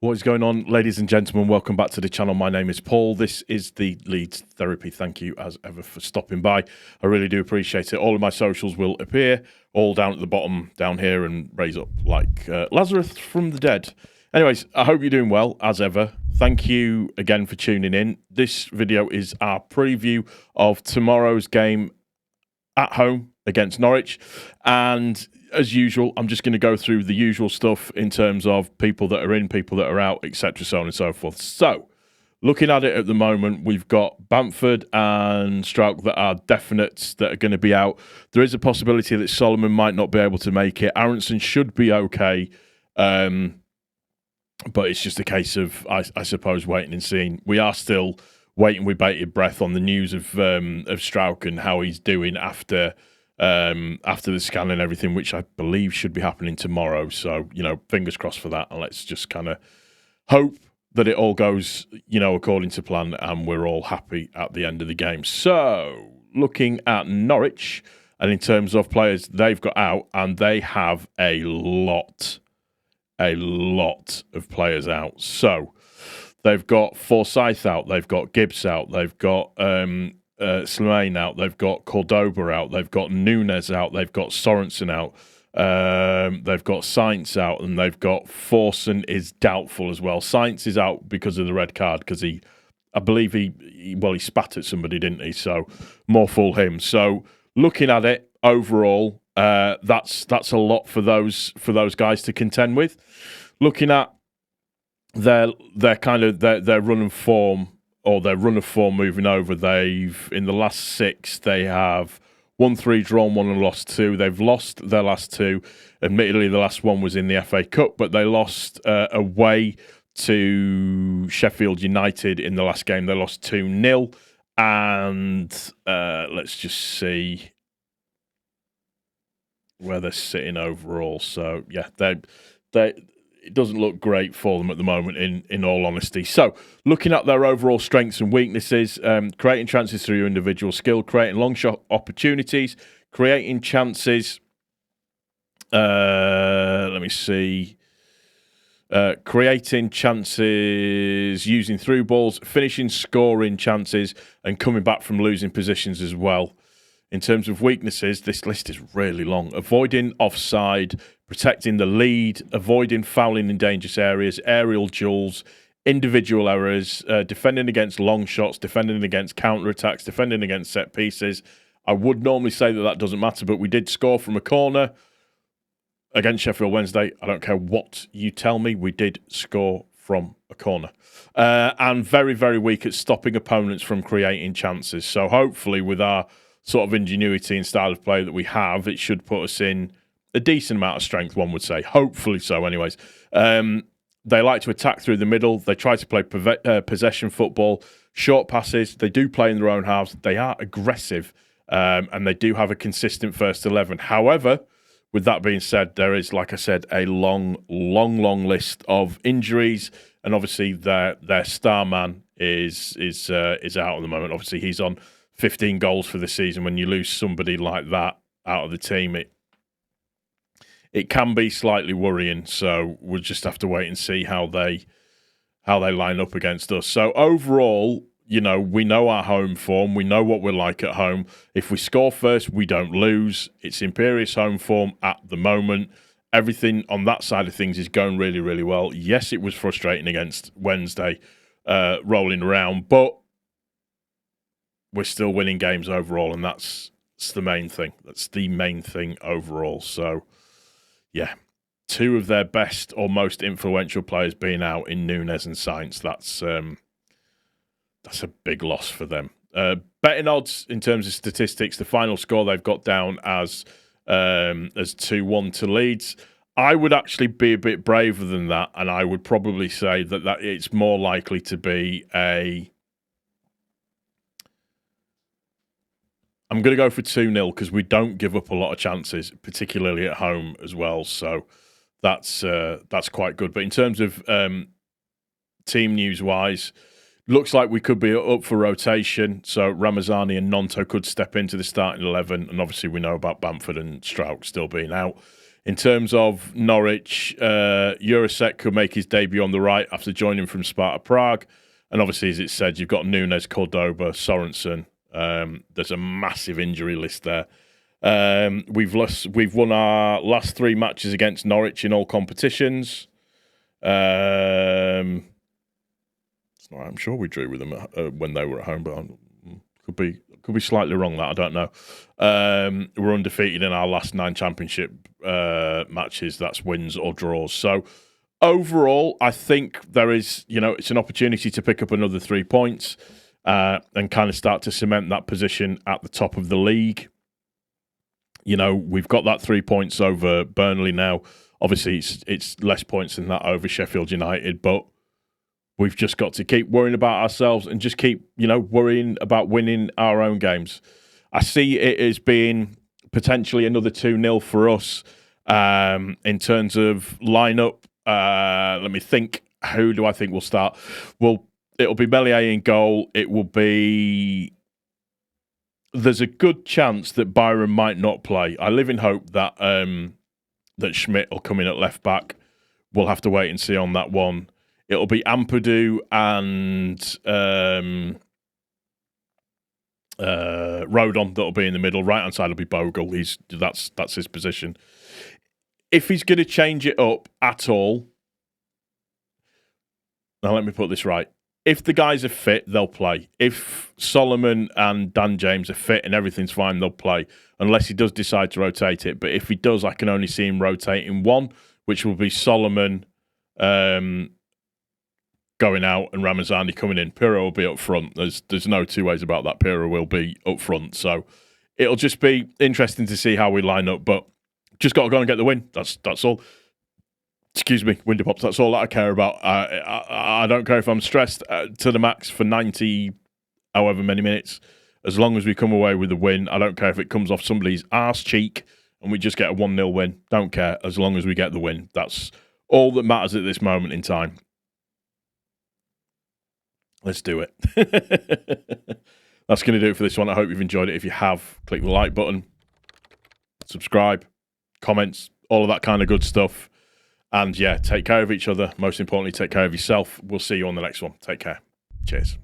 What is going on, ladies and gentlemen? Welcome back to the channel. My name is Paul. This is the Leeds Therapy. Thank you, as ever, for stopping by. I really do appreciate it. All of my socials will appear all down at the bottom down here and raise up like Lazarus from the dead. Anyways, I hope you're doing well, as ever. Thank you again for tuning in. This video is our preview of tomorrow's game at home against Norwich. And as usual, I'm just going to go through the usual stuff in terms of people that are in, people that are out, etc., so on and so forth. So, looking at it at the moment, we've got Bamford and Strauch that are definites that are going to be out. There is a possibility that Solomon might not be able to make it. Aronson should be okay, but it's just a case of, I suppose, waiting and seeing. We are still waiting with bated breath on the news of Strauch and how he's doing after the scan and everything, which I believe should be happening tomorrow. So, fingers crossed for that. And let's just kind of hope that it all goes, according to plan and we're all happy at the end of the game. So, looking at Norwich, and in terms of players they've got out, and they have a lot of players out. So, they've got Forsyth out, they've got Gibbs out, they've got Slimane out, they've got Cordoba out, they've got Nunes out, they've got Sorensen out, they've got Sainz out, and they've got Forson is doubtful as well. Sainz is out because of the red card, because I believe he spat at somebody, didn't he? So more fool him. So looking at it overall, that's a lot for those guys to contend with. Looking at their run and form, or their run of form moving over, in the last 6, they have won 3, drawn 1 and lost 2. They've lost their last 2. Admittedly, the last one was in the FA Cup, but they lost away to Sheffield United in the last game. They lost 2-0. And let's just see where they're sitting overall. So, yeah, it doesn't look great for them at the moment, in all honesty. So, looking at their overall strengths and weaknesses, creating chances through your individual skill, creating long shot opportunities, creating chances. Creating chances, using through balls, finishing, scoring chances, and coming back from losing positions as well. In terms of weaknesses, this list is really long. Avoiding offside, protecting the lead, avoiding fouling in dangerous areas, aerial duels, individual errors, defending against long shots, defending against counter-attacks, defending against set pieces. I would normally say that doesn't matter, but we did score from a corner against Sheffield Wednesday. I don't care what you tell me, we did score from a corner. And very, very weak at stopping opponents from creating chances. So hopefully with our sort of ingenuity and style of play that we have, it should put us in a decent amount of strength, one would say. Hopefully so, anyways. They like to attack through the middle. They try to play possession football, short passes. They do play in their own halves. They are aggressive, and they do have a consistent first 11. However, with that being said, there is, like I said, a long list of injuries, and obviously their star man is out at the moment. Obviously, he's on 15 goals for the season. When you lose somebody like that out of the team, it can be slightly worrying. So we'll just have to wait and see how they line up against us. So overall, we know our home form. We know what we're like at home. If we score first, we don't lose. It's imperious home form at the moment. Everything on that side of things is going really, really well. Yes, it was frustrating against Wednesday, rolling around, but we're still winning games overall, and that's the main thing. That's the main thing overall. So, yeah, 2 of their best or most influential players being out in Nunes and Sainz, that's a big loss for them. Betting odds in terms of statistics, the final score they've got down as 2-1 to Leeds. I would actually be a bit braver than that, and I would probably say that it's more likely to be I'm going to go for 2-0 because we don't give up a lot of chances, particularly at home as well. So that's quite good. But in terms of team news-wise, looks like we could be up for rotation. So Ramazani and Nonto could step into the starting 11. And obviously we know about Bamford and Strauch still being out. In terms of Norwich, Jurasek could make his debut on the right after joining from Sparta Prague. And obviously, as it said, you've got Nunes, Cordoba, Sorensen. There's a massive injury list there. We've won our last 3 matches against Norwich in all competitions. I'm sure we drew with them when they were at home, but could be slightly wrong. That I don't know. We're undefeated in our last 9 championship matches. That's wins or draws. So overall, I think there is, it's an opportunity to pick up another 3 points and kind of start to cement that position at the top of the league. We've got that 3 points over Burnley now. Obviously, it's less points than that over Sheffield United, but we've just got to keep worrying about ourselves and just keep, worrying about winning our own games. I see it as being potentially another 2-0 for us in terms of lineup. Let me think. Who do I think will start? Well, it'll be Meslier in goal. It will be... There's a good chance that Byron might not play. I live in hope that that Schmidt will come in at left back. We'll have to wait and see on that one. It'll be Ampadu and Rodon that'll be in the middle. Right hand side will be Bogle. That's his position. If he's going to change it up at all, now let me put this right. If the guys are fit, they'll play. If Solomon and Dan James are fit and everything's fine, they'll play. Unless he does decide to rotate it. But if he does, I can only see him rotating one, which will be Solomon going out and Ramazani coming in. Pirro will be up front. There's no 2 ways about that. Pirro will be up front. So it'll just be interesting to see how we line up. But just got to go and get the win. That's all. Excuse me, Windy Pops. That's all that I care about. I don't care if I'm stressed to the max for 90, however many minutes. As long as we come away with a win, I don't care if it comes off somebody's arse cheek and we just get a 1-0 win. Don't care, as long as we get the win. That's all that matters at this moment in time. Let's do it. That's going to do it for this one. I hope you've enjoyed it. If you have, click the like button, subscribe, comments, all of that kind of good stuff. And yeah, take care of each other. Most importantly, take care of yourself. We'll see you on the next one. Take care. Cheers.